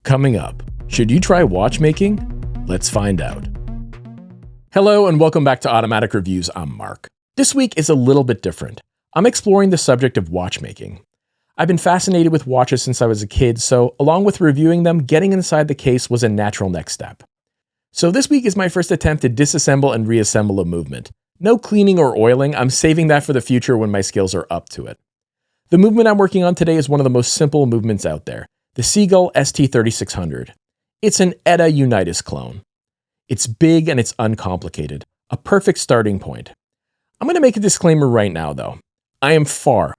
Coming up, should you try watchmaking? Let's find out. Hello and welcome back to Automatic Reviews. I'm Mark. This week is a little bit different. I'm exploring the subject of watchmaking. I've been fascinated with watches since I was a kid, so along with reviewing them, getting inside the case was a natural next step. So this week is my first attempt to disassemble and reassemble a movement. No cleaning or oiling, I'm saving that for the future when my skills are up to it. The movement I'm working on today is one of the most simple movements out there, the Seagull ST3600. It's an ETA Unitas clone. It's big and it's uncomplicated, a perfect starting point. I'm going to make a disclaimer right now though. I am far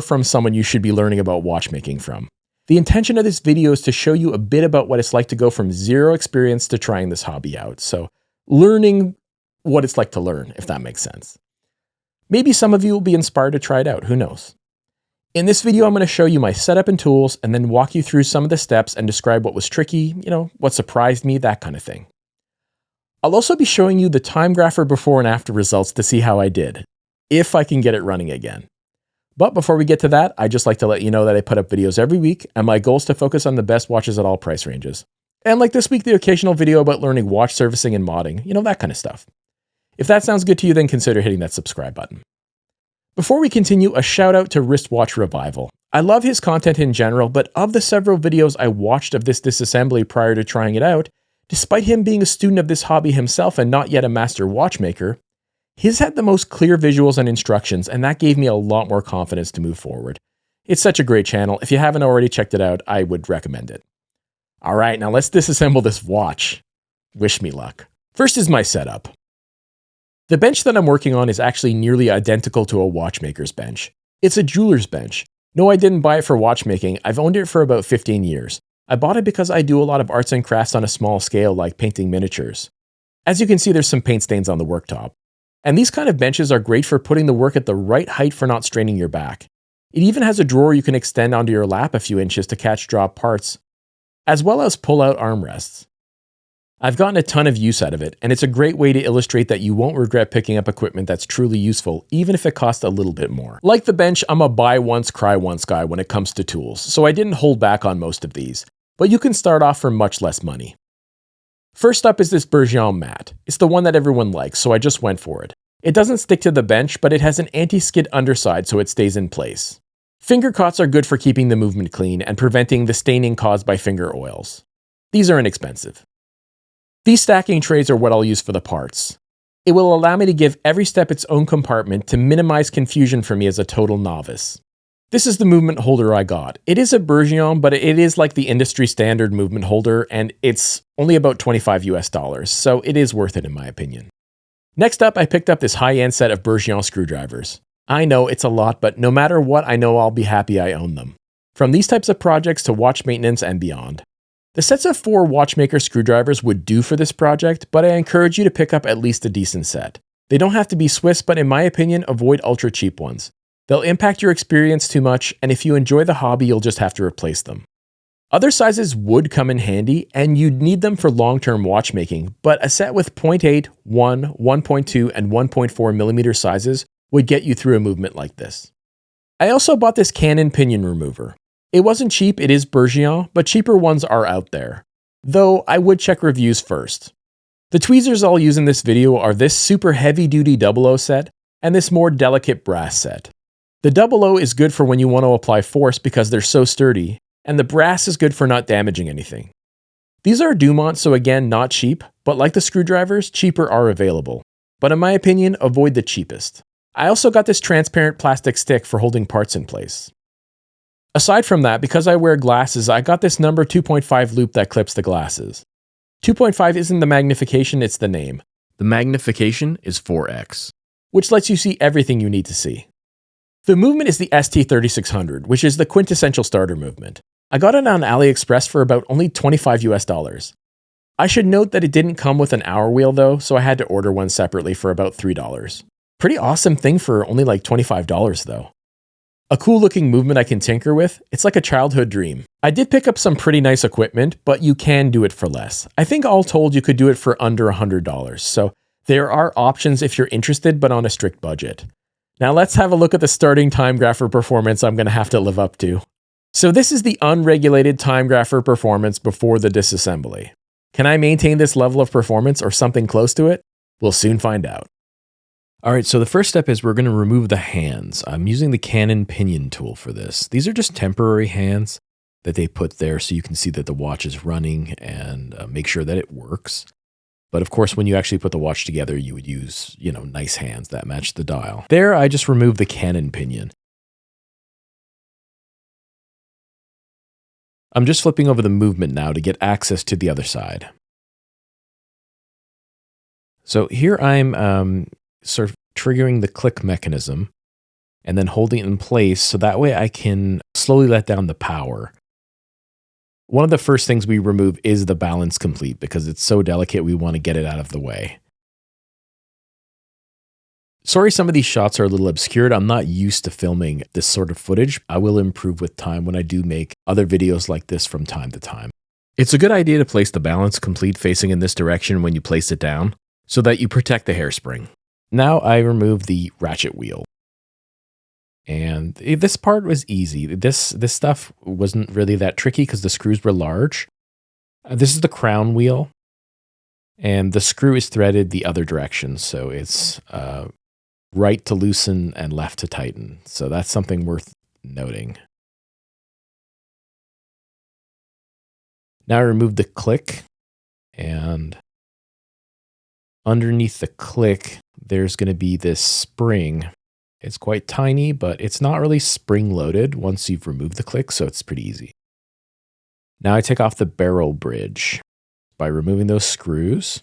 from someone you should be learning about watchmaking from. The intention of this video is to show you a bit about what it's like to go from zero experience to trying this hobby out. So learning what it's like to learn, if that makes sense. Maybe some of you will be inspired to try it out, who knows? In this video, I'm going to show you my setup and tools and then walk you through some of the steps and describe what was tricky, what surprised me, that kind of thing. I'll also be showing you the time grapher before and after results to see how I did, if I can get it running again. But before we get to that, I'd just like to let you know that I put up videos every week and my goal is to focus on the best watches at all price ranges. And like this week, the occasional video about learning watch servicing and modding, that kind of stuff. If that sounds good to you, then consider hitting that subscribe button. Before we continue, a shout out to Wristwatch Revival. I love his content in general, but of the several videos I watched of this disassembly prior to trying it out, despite him being a student of this hobby himself and not yet a master watchmaker, his had the most clear visuals and instructions, and that gave me a lot more confidence to move forward. It's such a great channel. If you haven't already checked it out, I would recommend it. All right, now let's disassemble this watch. Wish me luck. First is my setup. The bench that I'm working on is actually nearly identical to a watchmaker's bench. It's a jeweler's bench. No, I didn't buy it for watchmaking. I've owned it for about 15 years. I bought it because I do a lot of arts and crafts on a small scale like painting miniatures. As you can see, there's some paint stains on the worktop. And these kind of benches are great for putting the work at the right height for not straining your back. It even has a drawer you can extend onto your lap a few inches to catch drop parts, as well as pull out armrests. I've gotten a ton of use out of it, and it's a great way to illustrate that you won't regret picking up equipment that's truly useful, even if it costs a little bit more. Like the bench, I'm a buy once, cry once guy when it comes to tools, so I didn't hold back on most of these, but you can start off for much less money. First up is this Bergeon Mat. It's the one that everyone likes, so I just went for it. It doesn't stick to the bench, but it has an anti-skid underside so it stays in place. Finger cots are good for keeping the movement clean and preventing the staining caused by finger oils. These are inexpensive. These stacking trays are what I'll use for the parts. It will allow me to give every step its own compartment to minimize confusion for me as a total novice. This is the movement holder I got. It is a Bergeon, but it is like the industry standard movement holder, and it's only about $25 US, so it is worth it in my opinion. Next up, I picked up this high-end set of Bergeon screwdrivers. I know it's a lot, but no matter what, I know I'll be happy I own them. From these types of projects to watch maintenance and beyond. The sets of 4 watchmaker screwdrivers would do for this project, but I encourage you to pick up at least a decent set. They don't have to be Swiss, but in my opinion, avoid ultra cheap ones. They'll impact your experience too much, and if you enjoy the hobby, you'll just have to replace them. Other sizes would come in handy, and you'd need them for long-term watchmaking, but a set with 0.8, 1, 1.2, and 1.4 millimeter sizes would get you through a movement like this. I also bought this Canon pinion remover. It wasn't cheap, it is Bergeon, but cheaper ones are out there. Though, I would check reviews first. The tweezers I'll use in this video are this super heavy-duty 00 set and this more delicate brass set. The 00 is good for when you want to apply force because they're so sturdy, and the brass is good for not damaging anything. These are Dumont, so again, not cheap, but like the screwdrivers, cheaper are available. But in my opinion, avoid the cheapest. I also got this transparent plastic stick for holding parts in place. Aside from that, because I wear glasses, I got this number 2.5 loupe that clips the glasses. 2.5 isn't the magnification, it's the name. The magnification is 4x, which lets you see everything you need to see. The movement is the ST3600, which is the quintessential starter movement. I got it on AliExpress for about only $25 US. I should note that it didn't come with an hour wheel though, so I had to order one separately for about $3. Pretty awesome thing for only like $25 though. A cool looking movement I can tinker with, it's like a childhood dream. I did pick up some pretty nice equipment, but you can do it for less. I think all told you could do it for under $100, so there are options if you're interested, but on a strict budget. Now let's have a look at the starting time grapher performance I'm going to have to live up to. So this is the unregulated time graph for performance before the disassembly. Can I maintain this level of performance or something close to it? We'll soon find out. All right, so the first step is we're going to remove the hands. I'm using the Canon Pinion tool for this. These are just temporary hands that they put there so you can see that the watch is running and make sure that it works. But of course, when you actually put the watch together, you would use, nice hands that match the dial. There, I just removed the Canon Pinion. I'm just flipping over the movement now to get access to the other side. So here I'm sort of triggering the click mechanism and then holding it in place so that way I can slowly let down the power. One of the first things we remove is the balance complete because it's so delicate we want to get it out of the way. Sorry some of these shots are a little obscured. I'm not used to filming this sort of footage. I will improve with time when I do make other videos like this from time to time. It's a good idea to place the balance complete facing in this direction when you place it down so that you protect the hairspring. Now I remove the ratchet wheel. And this part was easy. This stuff wasn't really that tricky because the screws were large. This is the crown wheel. And the screw is threaded the other direction. So it's right to loosen and left to tighten. So that's something worth noting. Now I remove the click. And underneath the click, there's going to be this spring. It's quite tiny, but it's not really spring-loaded once you've removed the click, so it's pretty easy. Now I take off the barrel bridge by removing those screws.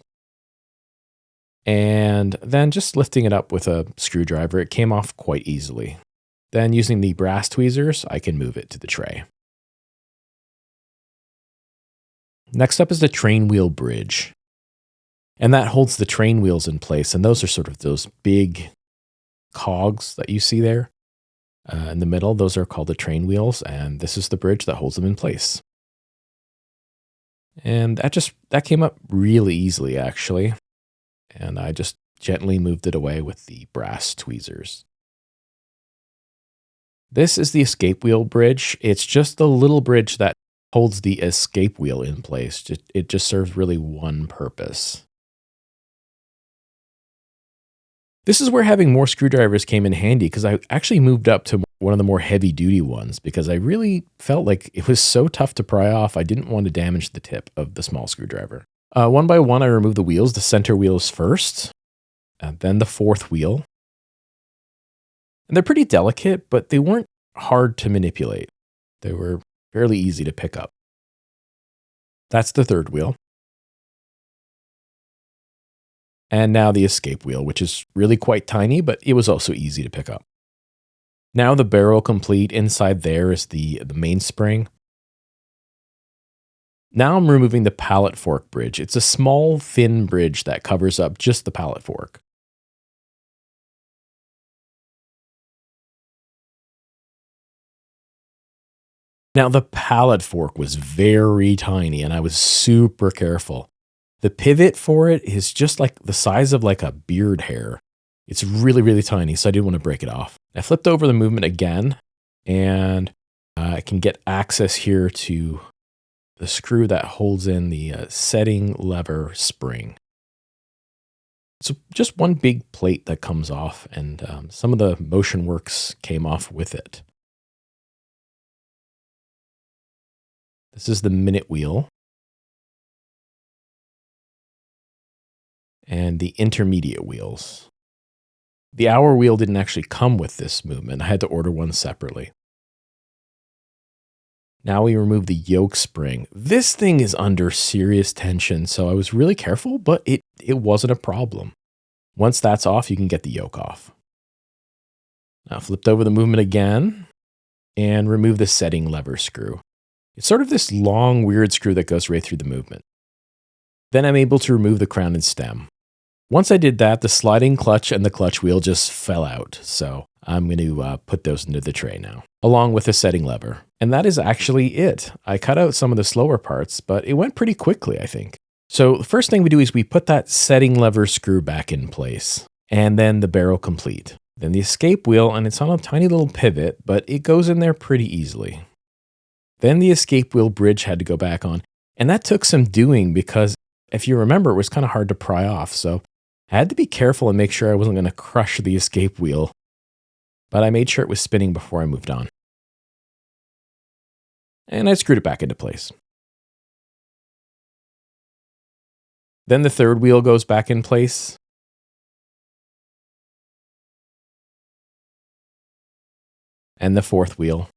And then just lifting it up with a screwdriver, it came off quite easily. Then using the brass tweezers, I can move it to the tray. Next up is the train wheel bridge. And that holds the train wheels in place, and those are sort of those big cogs that you see there in the middle. Those are called the train wheels, and this is the bridge that holds them in place. And that came up really easily, actually. And I just gently moved it away with the brass tweezers. This is the escape wheel bridge. It's just the little bridge that holds the escape wheel in place. It just serves really one purpose. This is where having more screwdrivers came in handy because I actually moved up to one of the more heavy-duty ones because I really felt like it was so tough to pry off, I didn't want to damage the tip of the small screwdriver. One by one, I removed the wheels. The center wheel is first, and then the fourth wheel. And they're pretty delicate, but they weren't hard to manipulate. They were fairly easy to pick up. That's the third wheel. And now the escape wheel, which is really quite tiny, but it was also easy to pick up. Now the barrel complete. Inside there is the mainspring. Now I'm removing the pallet fork bridge. It's a small, thin bridge that covers up just the pallet fork. Now the pallet fork was very tiny, and I was super careful. The pivot for it is just like the size of like a beard hair. It's really, really tiny, so I didn't want to break it off. I flipped over the movement again, and I can get access here to the screw that holds in the setting lever spring. So just one big plate that comes off, and some of the motion works came off with it. This is the minute wheel. And the intermediate wheels. The hour wheel didn't actually come with this movement. I had to order one separately. Now we remove the yoke spring. This thing is under serious tension, so I was really careful, but it wasn't a problem. Once that's off, you can get the yoke off. Now flipped over the movement again and remove the setting lever screw. It's sort of this long, weird screw that goes right through the movement. Then I'm able to remove the crown and stem. Once I did that, the sliding clutch and the clutch wheel just fell out, so I'm going to put those into the tray now, along with the setting lever. And that is actually it. I cut out some of the slower parts, but it went pretty quickly, I think. So the first thing we do is we put that setting lever screw back in place, and then the barrel complete. Then the escape wheel, and it's on a tiny little pivot, but it goes in there pretty easily. Then the escape wheel bridge had to go back on. And that took some doing because, if you remember, it was kind of hard to pry off. So I had to be careful and make sure I wasn't going to crush the escape wheel. But I made sure it was spinning before I moved on. And I screwed it back into place. Then the third wheel goes back in place. And the fourth wheel.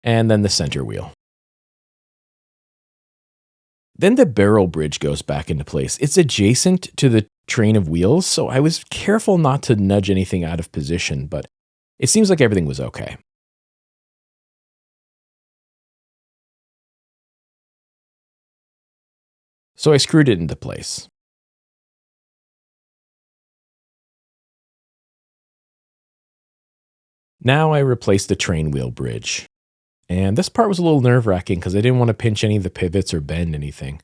And then the center wheel. Then the barrel bridge goes back into place. It's adjacent to the train of wheels, so I was careful not to nudge anything out of position, but it seems like everything was okay. So I screwed it into place. Now I replaced the train wheel bridge. And this part was a little nerve-wracking because I didn't want to pinch any of the pivots or bend anything.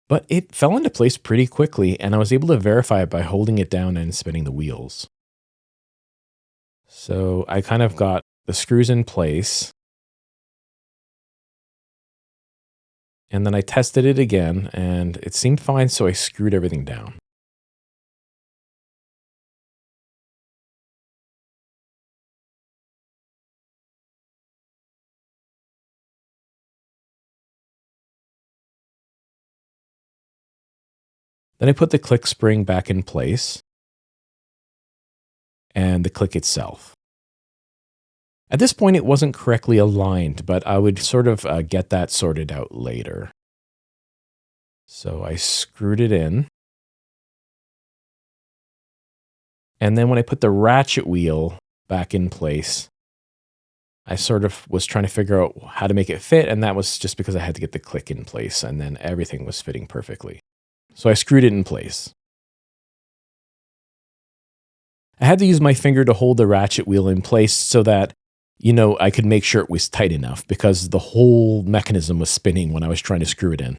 But it fell into place pretty quickly, and I was able to verify it by holding it down and spinning the wheels. So I kind of got the screws in place. And then I tested it again, and it seemed fine, so I screwed everything down. Then I put the click spring back in place and the click itself. At this point, it wasn't correctly aligned, but I would sort of get that sorted out later. So I screwed it in. And then when I put the ratchet wheel back in place, I sort of was trying to figure out how to make it fit, and that was just because I had to get the click in place, and then everything was fitting perfectly. So I screwed it in place. I had to use my finger to hold the ratchet wheel in place so that, I could make sure it was tight enough because the whole mechanism was spinning when I was trying to screw it in.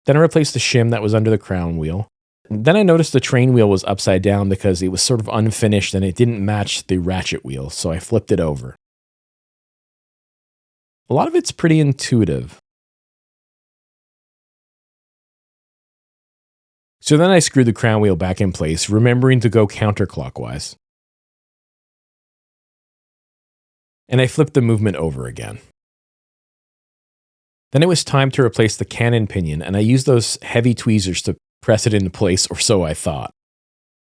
Then I replaced the shim that was under the crown wheel. Then I noticed the train wheel was upside down because it was sort of unfinished and it didn't match the ratchet wheel, so I flipped it over. A lot of it's pretty intuitive. So then I screwed the crown wheel back in place, remembering to go counterclockwise. And I flipped the movement over again. Then it was time to replace the cannon pinion, and I used those heavy tweezers to press it into place, or so I thought.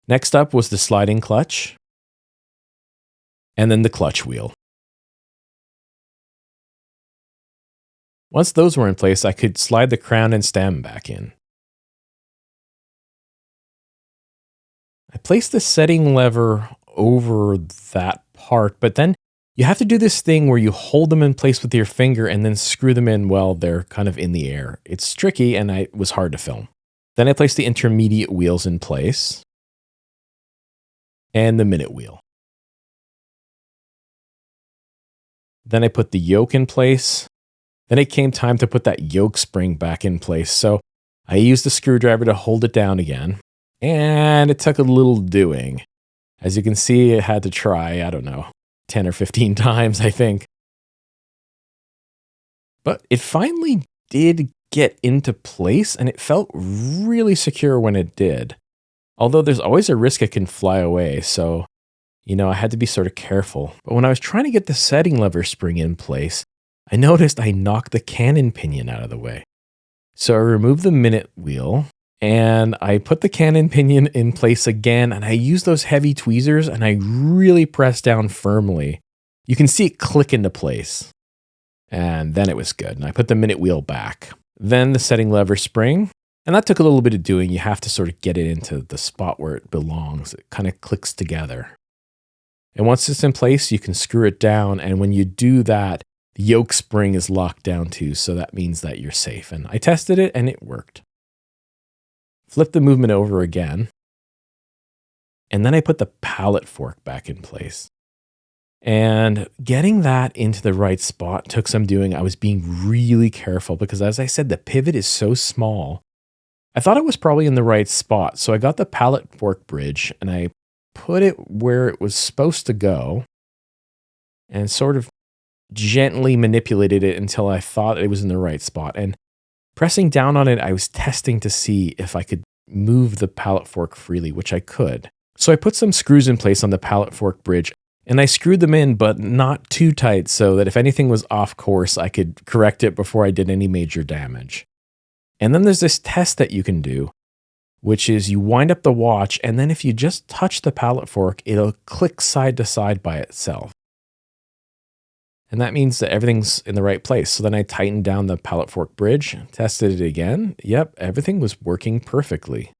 Next up was the sliding clutch, and then the clutch wheel. Once those were in place, I could slide the crown and stem back in. I placed the setting lever over that part, but then you have to do this thing where you hold them in place with your finger and then screw them in while they're kind of in the air. It's tricky and it was hard to film. Then I placed the intermediate wheels in place and the minute wheel. Then I put the yoke in place. Then it came time to put that yoke spring back in place. So I used the screwdriver to hold it down again. And it took a little doing. As you can see, it had to try, 10 or 15 times, I think. But it finally did get into place, and it felt really secure when it did. Although there's always a risk it can fly away, so, I had to be sort of careful. But when I was trying to get the setting lever spring in place, I noticed I knocked the cannon pinion out of the way. So I removed the minute wheel, and I put the cannon pinion in place again, and I used those heavy tweezers, and I really pressed down firmly. You can see it click into place. And then it was good, and I put the minute wheel back. Then the setting lever spring, and that took a little bit of doing. You have to sort of get it into the spot where it belongs. It kind of clicks together. And once it's in place, you can screw it down, and when you do that, the yoke spring is locked down too, so that means that you're safe. And I tested it, and it worked. Flip the movement over again. And then I put the pallet fork back in place. And getting that into the right spot took some doing. I was being really careful because, as I said, the pivot is so small. I thought it was probably in the right spot. So I got the pallet fork bridge and I put it where it was supposed to go and sort of gently manipulated it until I thought it was in the right spot. And pressing down on it, I was testing to see if I could move the pallet fork freely, which I could. So I put some screws in place on the pallet fork bridge, and I screwed them in, but not too tight so that if anything was off course, I could correct it before I did any major damage. And then there's this test that you can do, which is you wind up the watch, and then if you just touch the pallet fork, it'll click side to side by itself. And that means that everything's in the right place. So then I tightened down the pallet fork bridge, tested it again. Yep, everything was working perfectly.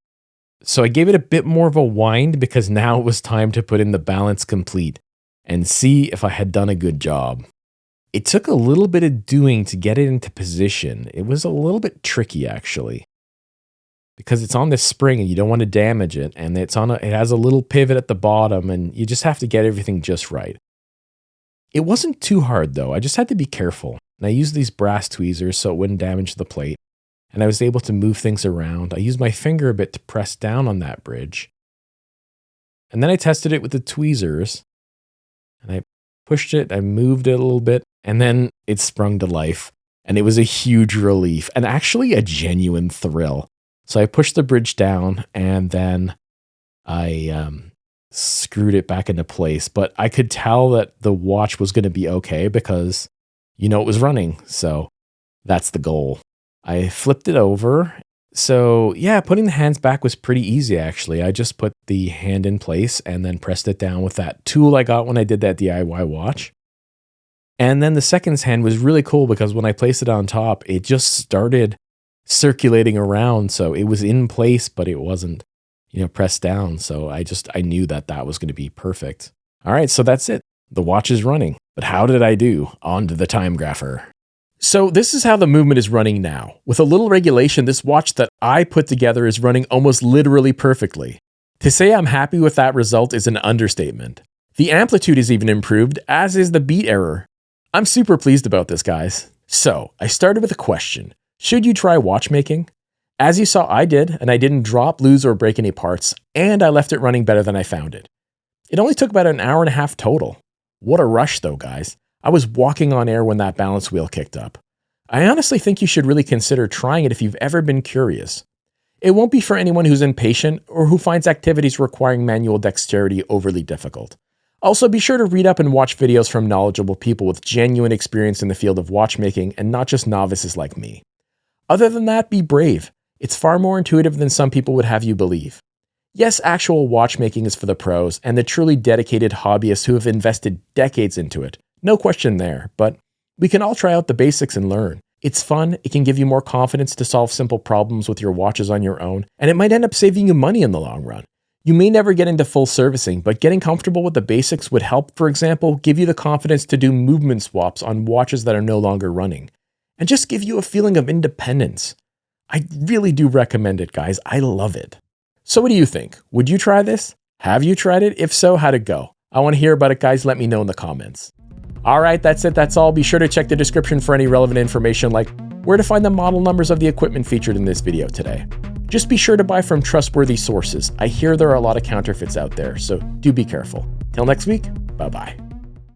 So I gave it a bit more of a wind because now it was time to put in the balance complete and see if I had done a good job. It took a little bit of doing to get it into position. It was a little bit tricky actually, because it's on this spring and you don't want to damage it, and it has a little pivot at the bottom, and you just have to get everything just right. It wasn't too hard though. I just had to be careful. And I used these brass tweezers so it wouldn't damage the plate. And I was able to move things around. I used my finger a bit to press down on that bridge. And then I tested it with the tweezers. And I pushed it, I moved it a little bit, and then it sprung to life. And it was a huge relief and actually a genuine thrill. So I pushed the bridge down, and then I screwed it back into place. But I could tell that the watch was going to be okay because, it was running. So that's the goal. I flipped it over. So yeah, putting the hands back was pretty easy actually. I just put the hand in place and then pressed it down with that tool I got when I did that DIY watch. And then the seconds hand was really cool because when I placed it on top, it just started circulating around. So it was in place, but it wasn't, pressed down. So I knew that was going to be perfect. All right, so that's it. The watch is running. But how did I do? On to the time grapher. So this is how the movement is running now. With a little regulation, this watch that I put together is running almost literally perfectly. To say I'm happy with that result is an understatement. The amplitude is even improved, as is the beat error. I'm super pleased about this, guys. So I started with a question. Should you try watchmaking? As you saw, I did, and I didn't drop, lose, or break any parts, and I left it running better than I found it. It only took about an hour and a half total. What a rush though, guys. I was walking on air when that balance wheel kicked up. I honestly think you should really consider trying it if you've ever been curious. It won't be for anyone who's impatient or who finds activities requiring manual dexterity overly difficult. Also, be sure to read up and watch videos from knowledgeable people with genuine experience in the field of watchmaking and not just novices like me. Other than that, be brave. It's far more intuitive than some people would have you believe. Yes, actual watchmaking is for the pros and the truly dedicated hobbyists who have invested decades into it. No question there, but we can all try out the basics and learn. It's fun, it can give you more confidence to solve simple problems with your watches on your own, and it might end up saving you money in the long run. You may never get into full servicing, but getting comfortable with the basics would help, for example, give you the confidence to do movement swaps on watches that are no longer running, and just give you a feeling of independence. I really do recommend it, guys. I love it. So what do you think? Would you try this? Have you tried it? If so, how'd it go? I want to hear about it, guys. Let me know in the comments. All right, that's it. That's all. Be sure to check the description for any relevant information like where to find the model numbers of the equipment featured in this video today. Just be sure to buy from trustworthy sources. I hear there are a lot of counterfeits out there, so do be careful. Till next week, bye-bye.